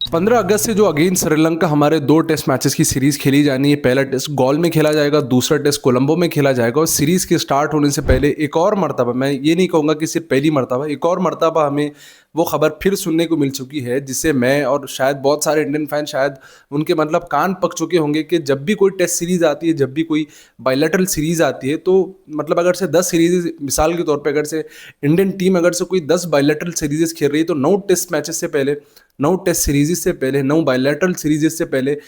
15 अगस्त से जो अगेंस्ट श्रीलंका हमारे 2 टेस्ट मैचेस की सीरीज खेली जानी है। पहला टेस्ट गॉल में खेला जाएगा, दूसरा टेस्ट कोलंबो में खेला जाएगा। और सीरीज के स्टार्ट होने से पहले एक और मर्तबा, मैं ये नहीं कहूँगा कि सिर्फ पहली मर्तबा, एक और मर्तबा हमें वो खबर फिर सुनने को मिल चुकी है, जिससे मैं और शायद बहुत सारे इंडियन फैन शायद उनके मतलब कान पक चुके होंगे कि जब भी कोई टेस्ट सीरीज आती है, जब भी कोई बायलैटरल सीरीज आती है, तो मतलब अगर से 10 सीरीज, मिसाल के तौर पे अगर से इंडियन टीम अगर से कोई 10 बायलैटरल सीरीजेस खेल रही है, तो 9 टेस्ट मैचेस से पहले, 9 टेस्ट सीरीज से पहले, 9 बायलैटरल सीरीज से पहले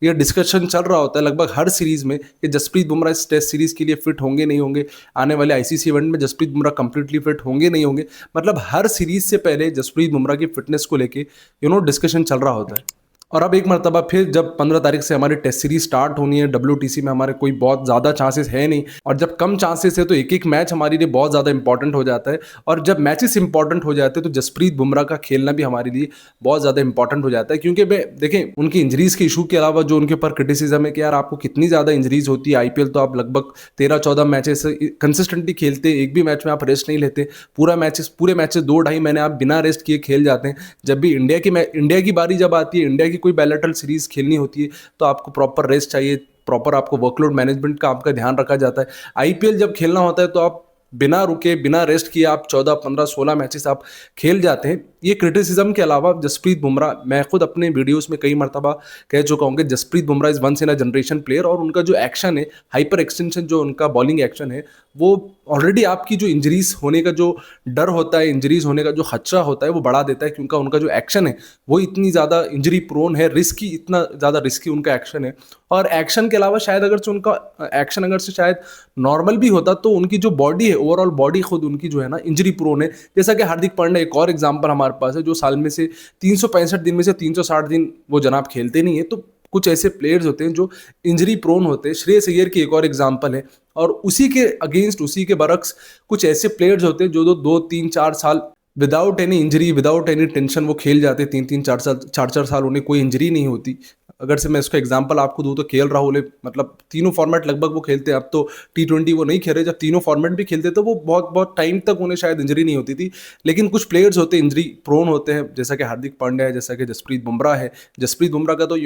ये डिस्कशन चल रहा होता है लगभग हर सीरीज में कि जसप्रीत बुमराह इस टेस्ट सीरीज के लिए फिट होंगे नहीं होंगे, आने वाले आईसीसी इवेंट में जसप्रीत बुमराह कंप्लीटली फिट होंगे नहीं होंगे। मतलब हर सीरीज से पहले जसप्रीत बुमराह की फिटनेस को लेके डिस्कशन चल रहा होता है। और अब एक मरतबा फिर जब 15 तारीख से हमारी टेस्ट सीरीज स्टार्ट होनी है, WTC में हमारे कोई बहुत ज़्यादा चांसेस है नहीं, और जब कम चांसेस है तो एक एक मैच हमारे लिए बहुत ज़्यादा इंपॉर्टेंट हो जाता है। और जब मैचेस इंपॉर्टेंट हो जाते हैं तो जसप्रीत बुमराह का खेलना भी हमारे लिए बहुत ज़्यादा इंपॉर्टेंट हो जाता है। क्योंकि देखें, उनकी इंजरीज के इशू के अलावा जो उनके ऊपर क्रिटिसिज्म है कि यार आपको कितनी ज़्यादा इंजरीज होती है, आईपीएल तो आप लगभग 13-14 मैचेस कंसिस्टेंटली खेलते, एक भी मैच में आप रेस्ट नहीं लेते, पूरे मैचेस 2-2.5 महीने आप बिना रेस्ट किए खेल जाते हैं। जब भी इंडिया की बारी जब आती है, इंडिया की कोई बायलैटरल सीरीज खेलनी होती है, तो आपको प्रॉपर रेस्ट चाहिए, प्रॉपर आपको वर्कलोड मैनेजमेंट का आपका ध्यान रखा जाता है। आईपीएल जब खेलना होता है तो आप बिना रुके, बिना रेस्ट किए आप 14, 15, 16 मैचेस आप खेल जाते हैं। ये क्रिटिसिज्म के अलावा जसप्रीत बुमराह, मैं खुद अपने वीडियोस में कई मरतबा कह चुका हूँ कि Jasprit Bumrah is once in a generation player, और उनका जो एक्शन है, हाइपर एक्सटेंशन जो उनका बॉलिंग एक्शन है, वो ऑलरेडी आपकी जो इंजरीज होने का जो डर होता है, इंजरीज होने का जो खतरा होता है, वो बढ़ा देता है। क्योंकि उनका जो एक्शन है वो इतनी ज़्यादा इंजरी प्रोन है, रिस्की, इतना ज़्यादा रिस्की उनका एक्शन है। और एक्शन के अलावा शायद अगर से उनका एक्शन अगर से शायद नॉर्मल भी होता, तो उनकी जो बॉडी है, ओवरऑल बॉडी खुद उनकी जो है ना इंजरी प्रोन है। जैसा कि हार्दिक पांड्या एक और एग्जांपल हमारे पास है, जो साल में से 365 दिन में से 360 दिन वो जनाब खेलते नहीं है। तो कुछ ऐसे प्लेयर्स होते हैं जो इंजरी प्रोन होते हैं। श्रेयस अय्यर की एक और एग्जांपल है। और उसी के अगेंस्ट, उसी के बरक्स कुछ ऐसे प्लेयर्स होते हैं जो 2-3-4 साल without any injury, without any tension वो खेल जाते हैं। 3-3 4 साल, 4-4 साल उन्हें कोई इंजरी नहीं होती। अगर से मैं इसका एग्जांपल आपको दूं तो केएल राहुल है, मतलब तीनों फॉर्मेट लगभग वो खेलते हैं। अब तो T20 वो नहीं खेल रहे, जब तीनों फॉर्मेट भी खेलते तो वो बहुत बहुत टाइम तक उन्हें शायद इंजरी नहीं होती थी। लेकिन कुछ प्लेयर्स होते हैं इंजरी प्रोन होते हैं, जैसा कि हार्दिक पांड्या है, जैसा कि जसप्रीत बुमराह है। जसप्रीत बुमराह का तो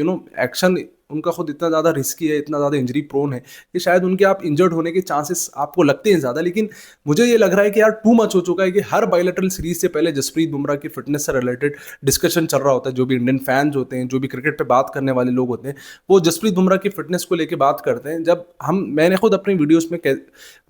एक्शन उनका खुद इतना ज़्यादा रिस्की है, इतना ज़्यादा इंजरी प्रोन है कि शायद उनके आप इंजर्ड होने के चांसेस आपको लगते हैं ज़्यादा। लेकिन मुझे ये लग रहा है कि यार टू मच हो चुका है कि हर बायलैटरल सीरीज से पहले जसप्रीत बुमराह की फिटनेस से रिलेटेड डिस्कशन चल रहा होता है। जो भी इंडियन फैंस होते हैं, जो भी क्रिकेट पे बात करने वाले लोग होते हैं, वो जसप्रीत बुमराह की फिटनेस को लेकर बात करते हैं। जब मैंने खुद अपनी वीडियोस में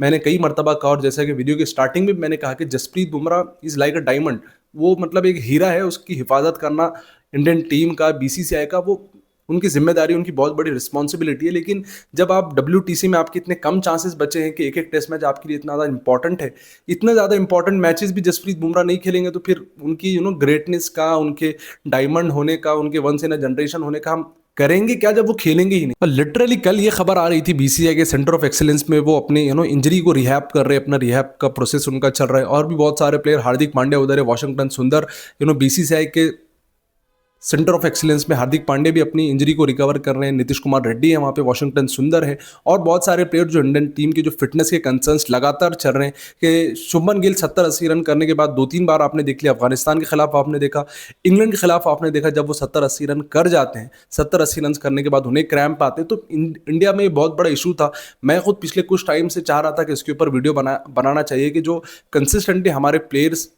मैंने कई मरतबा कहा, और जैसा कि वीडियो की स्टार्टिंग में मैंने कहा कि Jasprit Bumrah is like a diamond. वो मतलब एक हीरा है, उसकी हिफाजत करना इंडियन टीम का, बीसीसीआई का, वो उनकी जिम्मेदारी, उनकी बहुत बड़ी रिस्पॉन्सिबिलिटी है। लेकिन जब आप WTC में आपके इतने कम चांसेस बचे हैं कि एक एक टेस्ट मैच आपके लिए इतना ज़्यादा इंपॉर्टेंट है, इतना ज़्यादा इंपॉर्टेंट मैचेस भी जसप्रीत बुमराह नहीं खेलेंगे, तो फिर उनकी ग्रेटनेस का, उनके डायमंड होने का, उनके वंस इन अ जनरेशन होने का हम करेंगे क्या जब वो खेलेंगे ही नहीं। और लिटरली कल ये खबर आ रही थी BCCI के सेंटर ऑफ एक्सीलेंस में, वो अपने इंजरी को रिहैब कर रहे हैं, अपना रिहैब का प्रोसेस उनका चल रहा है। और भी बहुत सारे प्लेयर, हार्दिक पांड्या उधर है, वाशिंगटन सुंदर, BCCI के सेंटर ऑफ एक्सीलेंस में हार्दिक पांड्या भी अपनी इंजरी को रिकवर कर रहे हैं। नीतीश कुमार रेड्डी है वहाँ पे, वाशिंगटन सुंदर है, और बहुत सारे प्लेयर जो इंडियन टीम के जो फिटनेस के कंसर्न्स लगातार चल रहे हैं। कि शुभमन गिल 70-80 रन करने के बाद 2-3 बार आपने देख लिया, अफगानिस्तान के खिलाफ आपने देखा, इंग्लैंड के खिलाफ आपने देखा, जब वो 70-80 रन कर जाते हैं, 70-80 रन करने के बाद उन्हें क्रैम्प आते हैं। तो इंडिया में ये बहुत बड़ा इशू था। मैं खुद पिछले कुछ टाइम से चाह रहा था कि इसके ऊपर वीडियो बनाना चाहिए कि जो कंसिस्टेंटली हमारे प्लेयर्स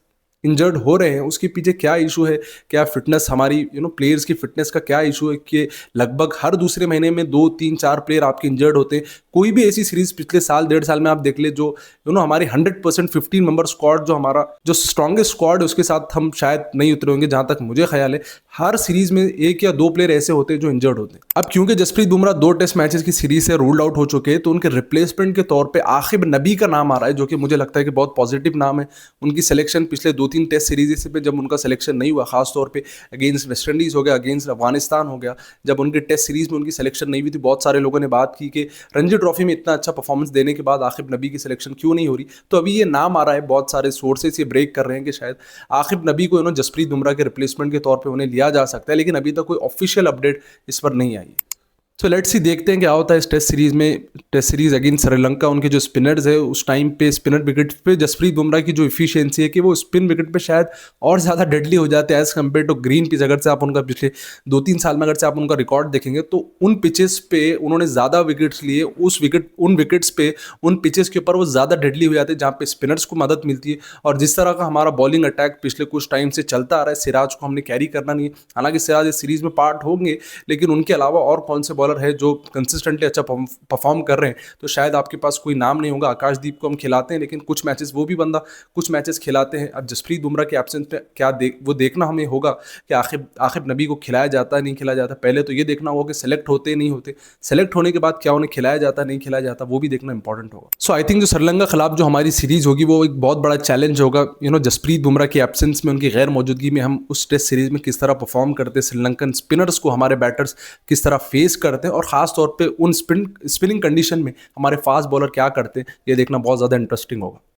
इंजर्ड हो रहे हैं, उसके पीछे क्या इशू है, क्या फिटनेस हमारी प्लेयर्स की फिटनेस का क्या इशू है कि लगभग हर दूसरे महीने में 2-3-4 प्लेयर आपके इंजर्ड होते हैं। कोई भी ऐसी सीरीज पिछले साल, 1.5 साल में आप देख ले, जो हमारी 100% 15 मेंबर स्क्वाड, जो हमारा जो स्ट्रॉन्गेस्ट स्क्वाड है, उसके साथ हम शायद नहीं उतरे होंगे। जहां तक मुझे ख्याल है हर सीरीज में 1 या 2 प्लेयर ऐसे होते हैं जो इंजर्ड होते हैं। अब क्योंकि जसप्रीत बुमराह 2 टेस्ट मैचेस की सीरीज से रूल्ड आउट हो चुके हैं, तो उनके रिप्लेसमेंट के तौर पर आकिब नबी का नाम आ रहा है, जो कि मुझे लगता है कि बहुत पॉजिटिव नाम है। उनकी सिलेक्शन पिछले 2-3 टेस्ट सीरीज पे जब उनका सिलेक्शन नहीं हुआ, खासतौर पे अगेंस्ट वेस्ट इंडीज हो गया, अगेंस्ट अफगानिस्तान हो गया, जब उनकी टेस्ट सीरीज में उनकी सिलेक्शन नहीं हुई थी, बहुत सारे लोगों ने बात की कि रणजी ट्रॉफी में इतना अच्छा परफॉर्मेंस देने के बाद आकिब नबी की सिलेक्शन क्यों नहीं हो रही। तो अभी ये नाम आ रहा है, बहुत सारे सोर्सेस ये ब्रेक कर रहे हैं कि शायद आकिब नबी को जसप्रीत बुमराह के रिप्लेसमेंट के तौर पर उन्हें लिया जा सकता है। लेकिन अभी तक कोई ऑफिशियल अपडेट इस पर नहीं आई है। सो लेट्स सी, देखते हैं क्या होता है इस टेस्ट सीरीज में। टेस्ट सीरीज अगेंस्ट श्रीलंका, उनके जो स्पिनर्स है उस टाइम पे स्पिनर विकेट पे जसप्रीत बुमराह की जो इफिशियंसी है कि वो स्पिन विकेट पे शायद और ज़्यादा डेडली हो जाते हैं as compare to green pitch. अगर से आप उनका पिछले 2-3 साल में अगर से आप उनका रिकॉर्ड देखेंगे तो उन पिचेस पे उन्होंने ज़्यादा विकेट्स लिए, उन विकेट्स पे उन पिचेस के ऊपर वो ज़्यादा डेडली हो जाते हैं जहाँ पे स्पिनर्स को मदद मिलती है। और जिस तरह का हमारा बॉलिंग अटैक पिछले कुछ टाइम से चलता आ रहा है, सिराज को हमने कैरी करना नहीं है। हालांकि सिराज इस सीरीज में पार्ट होंगे, लेकिन उनके अलावा और कौन से बॉलर है जो कंसिस्टेंटली अच्छा परफॉर्म कर रहे हैं, तो शायद आपके पास कोई नाम नहीं होगा। आकाशदीप को हम खिलाते हैं, लेकिन कुछ मैचेस वो भी बंदा कुछ मैचेस खिलाते हैं। अब जसप्रीत बुमराह के एब्सेंस पे क्या वो देखना हमें होगा कि आखिर नबी को खिलाया जाता है नहीं खिलाया जाता। पहले तो ये देखना होगा कि सेलेक्ट होते नहीं होते, सेलेक्ट होने के बाद क्या उन्हें खिलाया जाता नहीं खिलाया जाता, वो भी देखना इंपॉर्टेंट होगा। सो आई थिंक जो श्रीलंका के खिलाफ जो हमारी सीरीज होगी वो एक बहुत बड़ा चैलेंज होगा। जसप्रीत बुमराह की एब्सेंस में, उनकी गैर मौजूदगी में हम उस टेस्ट सीरीज में किस तरह परफॉर्म करते हैं, श्रीलंकन स्पिनर्स को हमारे बैटर्स किस तरह फेस करते हैं, और खास तौर पे उन स्पिनिंग कंडीशन में हमारे फास्ट बॉलर क्या करते हैं, ये देखना बहुत ज़्यादा इंटरेस्टिंग होगा।